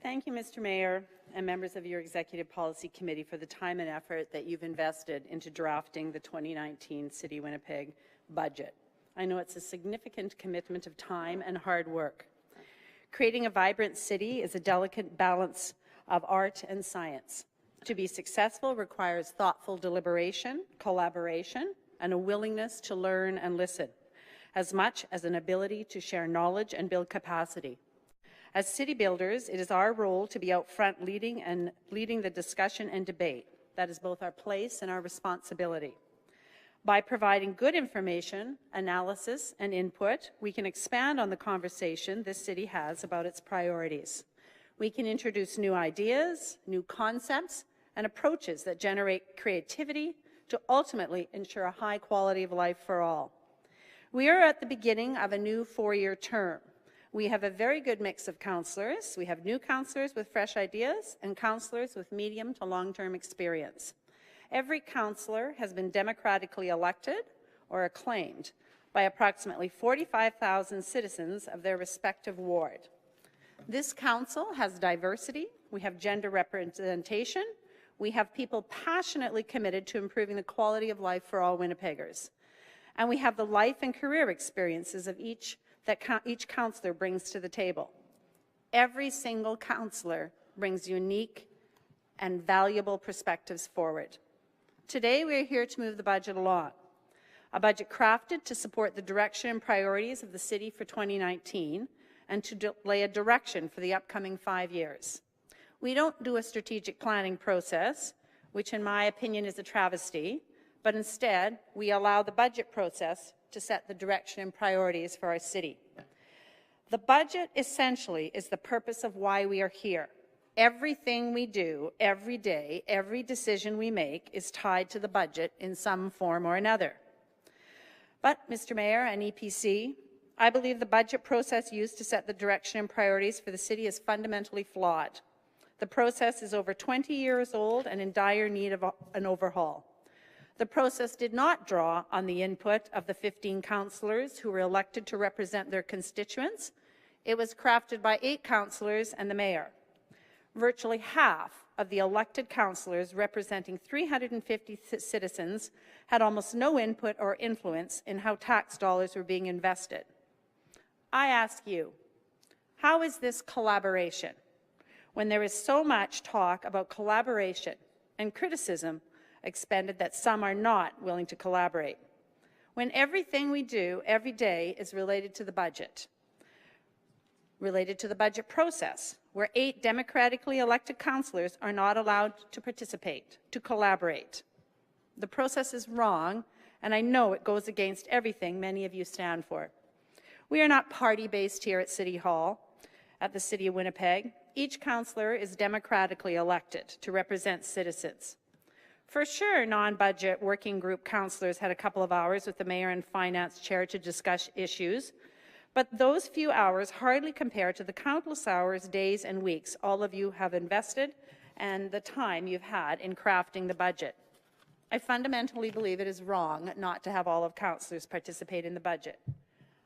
Thank you, Mr. Mayor, and members of your Executive Policy Committee for the time and effort that you've invested into drafting the 2019 City Winnipeg budget. I know it's a significant commitment of time and hard work. Creating a vibrant city is a delicate balance of art and science. To be successful requires thoughtful deliberation, collaboration, and a willingness to learn and listen, as much as an ability to share knowledge and build capacity. As city builders, it is our role to be out front leading the discussion and debate. That is both our place and our responsibility. By providing good information, analysis, and input, we can expand on the conversation this city has about its priorities. We can introduce new ideas, new concepts, and approaches that generate creativity to ultimately ensure a high quality of life for all. We are at the beginning of a new 4-year term. We have a very good mix of councillors. We have new councillors with fresh ideas and councillors with medium to long-term experience. Every councillor has been democratically elected or acclaimed by approximately 45,000 citizens of their respective ward. This council has diversity, we have gender representation, we have people passionately committed to improving the quality of life for all Winnipeggers, and we have the life and career experiences of each councillor brings to the table. Every single councillor brings unique and valuable perspectives forward. Today, we are here to move the budget along, a budget crafted to support the direction and priorities of the city for 2019 and to lay a direction for the upcoming 5 years. We don't do a strategic planning process, which in my opinion is a travesty, but instead, we allow the budget process to set the direction and priorities for our city. The budget essentially is the purpose of why we are here. Everything we do every day, every decision we make is tied to the budget in some form or another. But, Mr. Mayor and EPC, I believe the budget process used to set the direction and priorities for the city is fundamentally flawed. The process is over 20 years old and in dire need of an overhaul. The process did not draw on the input of the 15 councillors who were elected to represent their constituents. It was crafted by 8 councillors and the mayor. Virtually half of the elected councillors representing 350 citizens had almost no input or influence in how tax dollars were being invested. I ask you, how is this collaboration when there is so much talk about collaboration and criticism expended that some are not willing to collaborate, when everything we do every day is related to the budget process, where 8 democratically elected councillors are not allowed to participate, to collaborate. The process is wrong, and I know it goes against everything many of you stand for. We are not party-based here at City Hall, at the City of Winnipeg. Each councillor is democratically elected to represent citizens. For sure, non-budget working group councillors had a couple of hours with the mayor and finance chair to discuss issues, but those few hours hardly compare to the countless hours, days, and weeks all of you have invested and the time you've had in crafting the budget. I fundamentally believe it is wrong not to have all of councillors participate in the budget.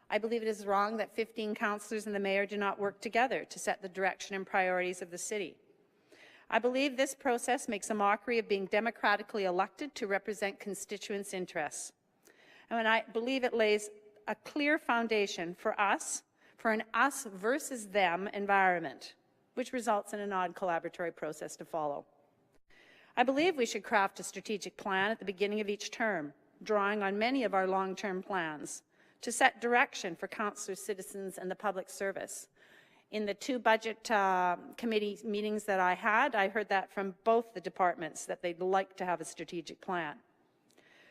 I believe it is wrong that 15 councillors and the mayor do not work together to set the direction and priorities of the city. I believe this process makes a mockery of being democratically elected to represent constituents' interests. And I believe it lays a clear foundation for an us versus them environment, which results in an odd collaboratory process to follow. I believe we should craft a strategic plan at the beginning of each term, drawing on many of our long-term plans to set direction for councillors, citizens, and the public service. In the 2 budget committee meetings that I had, I heard that from both the departments, that they'd like to have a strategic plan.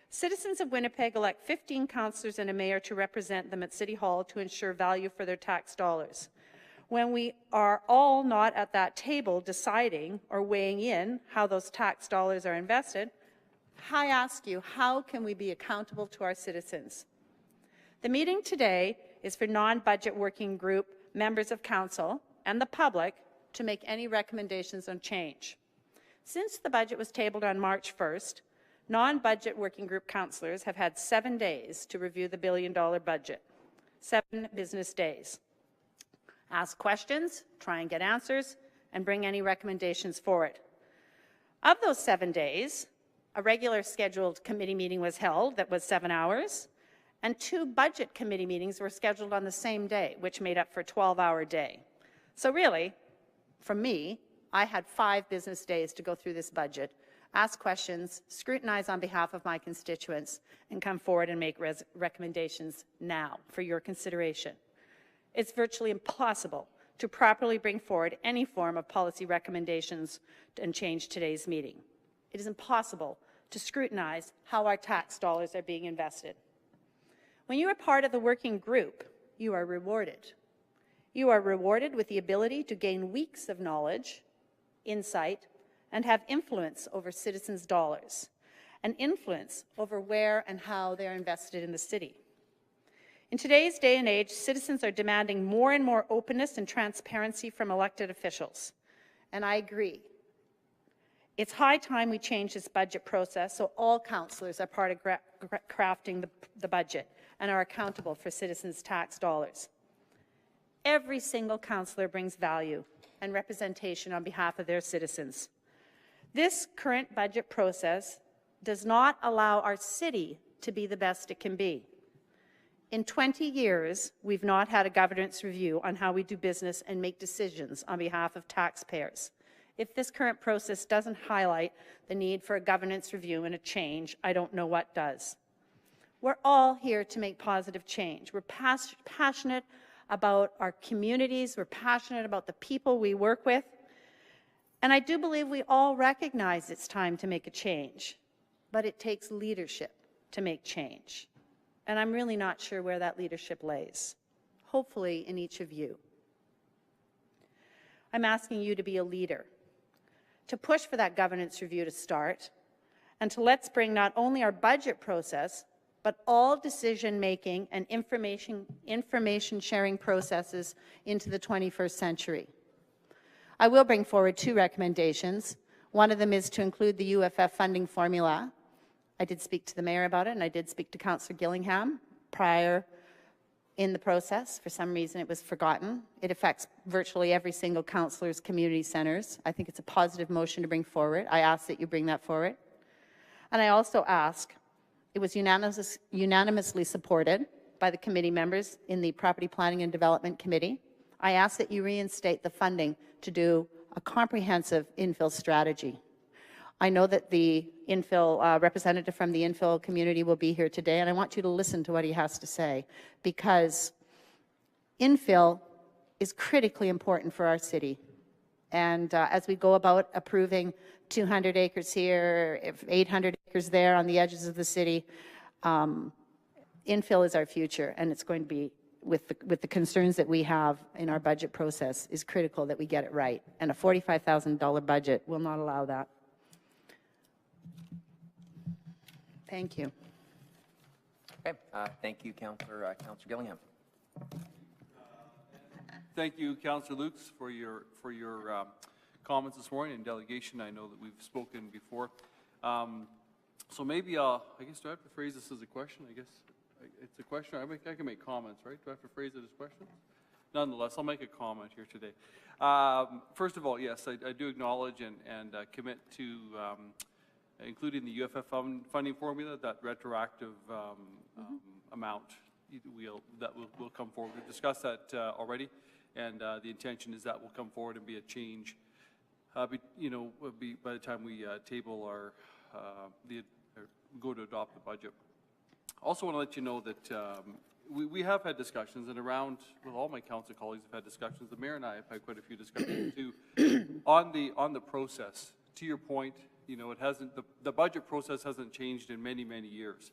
Citizens of Winnipeg elect 15 councillors and a mayor to represent them at City Hall to ensure value for their tax dollars. When we are all not at that table deciding or weighing in how those tax dollars are invested, I ask you, how can we be accountable to our citizens? The meeting today is for non-budget working group members of council and the public to make any recommendations on change. Since the budget was tabled on March 1st, non-budget working group councillors have had 7 days to review the billion-dollar budget. 7 business days. Ask questions, try and get answers, and bring any recommendations forward. Of those 7 days, a regular scheduled committee meeting was held that was 7 hours, and 2 budget committee meetings were scheduled on the same day, which made up for a 12-hour day. So really, for me, I had 5 business days to go through this budget, ask questions, scrutinize on behalf of my constituents, and come forward and make recommendations now for your consideration. It's virtually impossible to properly bring forward any form of policy recommendations and change today's meeting. It is impossible to scrutinize how our tax dollars are being invested. When you are part of the working group, you are rewarded. You are rewarded with the ability to gain weeks of knowledge, insight, and have influence over citizens' dollars, and influence over where and how they are invested in the city. In today's day and age, citizens are demanding more and more openness and transparency from elected officials, and I agree. It's high time we change this budget process so all councillors are part of crafting the budget and are accountable for citizens' tax dollars. Every single councillor brings value and representation on behalf of their citizens. This current budget process does not allow our city to be the best it can be. In 20 years, we've not had a governance review on how we do business and make decisions on behalf of taxpayers. If this current process doesn't highlight the need for a governance review and a change, I don't know what does. We're all here to make positive change. We're passionate about our communities. We're passionate about the people we work with. And I do believe we all recognize it's time to make a change. But it takes leadership to make change. And I'm really not sure where that leadership lays. Hopefully in each of you. I'm asking you to be a leader, to push for that governance review to start, and to let's bring not only our budget process, but all decision-making and information sharing processes into the 21st century. I will bring forward 2 recommendations. One of them is to include the UFF funding formula. I did speak to the mayor about it, and I did speak to Councillor Gillingham prior in the process. For some reason, it was forgotten. It affects virtually every single councillor's community centres. I think it's a positive motion to bring forward. I ask that you bring that forward. And I also ask, it was unanimously supported by the committee members in the Property Planning and Development Committee. I ask that you reinstate the funding to do a comprehensive infill strategy. I know that the infill representative from the infill community will be here today, and I want you to listen to what he has to say, because infill is critically important for our city. And as we go about approving 200 acres here, 800 acres there on the edges of the city, infill is our future, and it's going to be, with the concerns that we have in our budget process, is critical that we get it right. And a $45,000 budget will not allow that. Thank you. Okay, thank you, Councillor Gillingham. Thank you, Councillor Lukes, for your comments this morning and delegation. I know that we've spoken before. So maybe I guess, do I have to phrase this as a question? I guess it's a question. I can make comments, right? Do I have to phrase it as questions? Nonetheless, I'll make a comment here today. First of all, yes, I do acknowledge and commit to including the UFF funding formula, that retroactive amount will come forward. We've discussed that already, and the intention is that will come forward and be a change. By the time we table our go to adopt the budget. Also want to let you know that we have had discussions, and around, well, all my council colleagues have had discussions. The mayor and I have had quite a few discussions too on the process. To your point, it hasn't, the budget process hasn't changed in many years.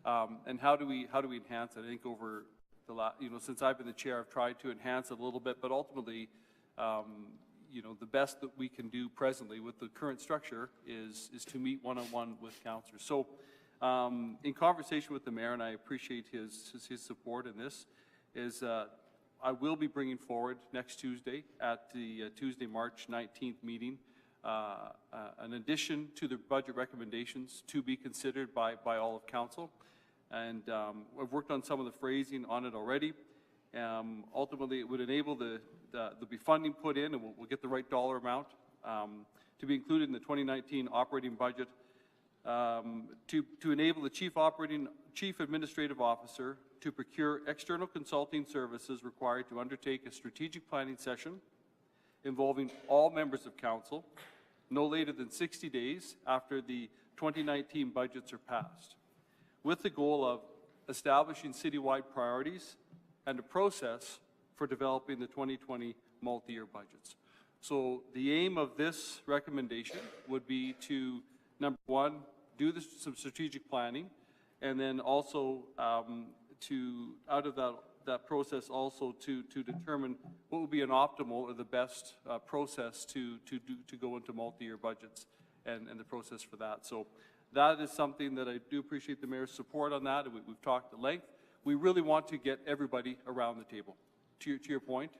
And how do we enhance it? I think over the last, since I've been the chair, I've tried to enhance it a little bit, but ultimately, the best that we can do presently with the current structure is to meet one-on-one with councillors. So, in conversation with the mayor, and I appreciate his support in this, is I will be bringing forward next Tuesday at the Tuesday, March 19th meeting, an addition to the budget recommendations to be considered by all of council. And I've worked on some of the phrasing on it already. Ultimately, it would enable the there'll be funding put in, and we'll get the right dollar amount to be included in the 2019 operating budget to enable the Chief Administrative Officer to procure external consulting services required to undertake a strategic planning session involving all members of council no later than 60 days after the 2019 budgets are passed, with the goal of establishing citywide priorities and a process for developing the 2020 multi-year budgets. So the aim of this recommendation would be to, number one, do some strategic planning, and then also out of that process also to determine what would be an optimal or the best process to go into multi-year budgets and the process for that. So that is something that I do appreciate the mayor's support on that, and we've talked at length. We really want to get everybody around the table. To your point,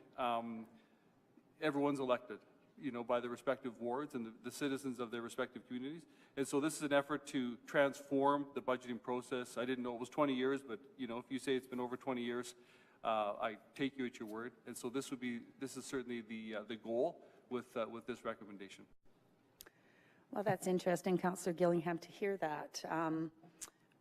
everyone's elected, by their respective wards and the citizens of their respective communities. And so this is an effort to transform the budgeting process. I didn't know it was 20 years, but if you say it's been over 20 years, I take you at your word. And so this is certainly the goal with this recommendation. Well, that's interesting, Councillor Gillingham, to hear that.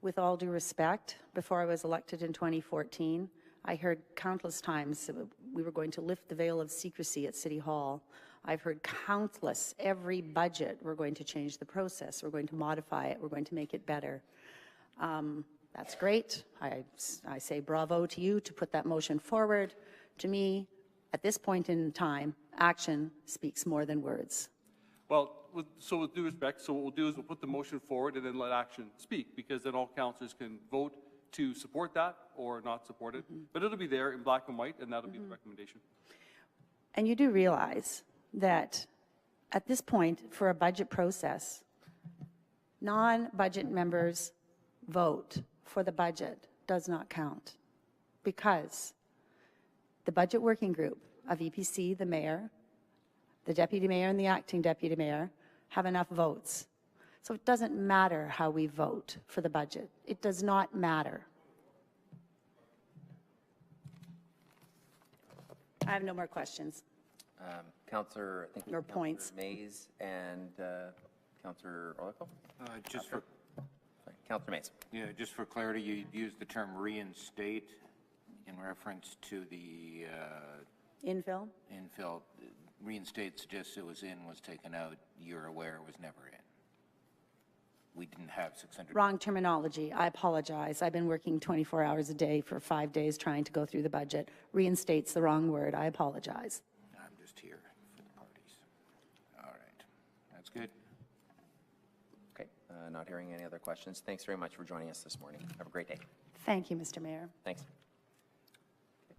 With all due respect, before I was elected in 2014, I heard countless times we were going to lift the veil of secrecy at City Hall. I've heard countless, every budget, we're going to change the process, we're going to modify it, we're going to make it better. That's great. I say bravo to you to put that motion forward. To me, at this point in time, action speaks more than words. Well, so with due respect, so what we'll do is we'll put the motion forward and then let action speak, because then all councillors can vote to support that or not support it. But it'll be there in black and white, and that'll be the recommendation. And you do realize that at this point, for a budget process, non-budget members' vote for the budget does not count, because the budget working group of EPC, the mayor, the deputy mayor, and the acting deputy mayor have enough votes. So it doesn't matter how we vote for the budget. It does not matter. I have no more questions. Councillor, I think Or points. Mays and Councillor Orlico? Councillor Mays. Yeah, just for clarity, you used the term reinstate in reference to the Infill? infill. Reinstate suggests it was in, was taken out. You're aware it was never in. We didn't have 600. Wrong terminology. I apologize. I've been working 24 hours a day for 5 days trying to go through the budget. Reinstate's the wrong word. I apologize. I'm just here for the parties. All right. That's good. Okay, not hearing any other questions. Thanks very much for joining us this morning. Have a great day. Thank you, Mr. Mayor. Thanks.